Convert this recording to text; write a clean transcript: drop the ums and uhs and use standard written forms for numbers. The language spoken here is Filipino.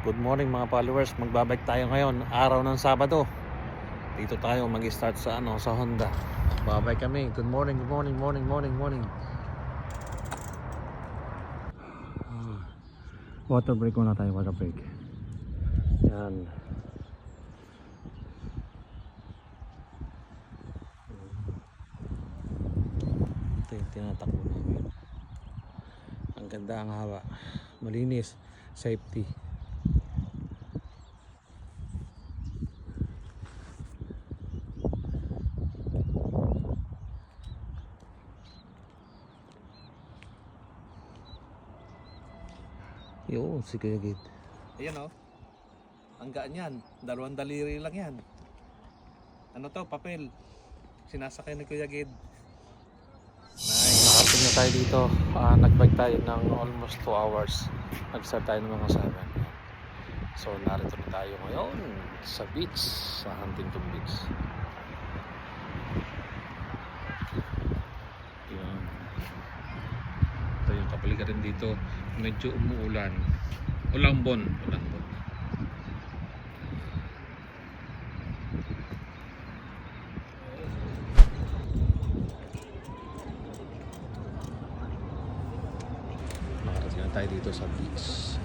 Good morning mga followers. Magbabike tayo ngayon, araw ng Sabado. Dito tayo mag-start sa sa Honda. Babike kami. Good morning, good morning, morning. Water break muna tayo, water break. Yan. Ito yung tinatakbo namin. Ang ganda, ang haba. Malinis. Safety. Yun, si Kuya Gid. Ayan o. Ang gaan yan. 2 daliri lang yan. Ano to? Papel. Sinasakay ni Kuya Gid. Nice. Nakating na tayo dito. Nagbike tayo ng almost 2 hours. Nag-start tayo ng mga 7. So narito na tayo ngayon sa beach. Sa Huntington Beach. Yan. Ito yung kapaligiran dito. Medyo umuulan. Ulambon. Nakarating na tayo dito sa beach.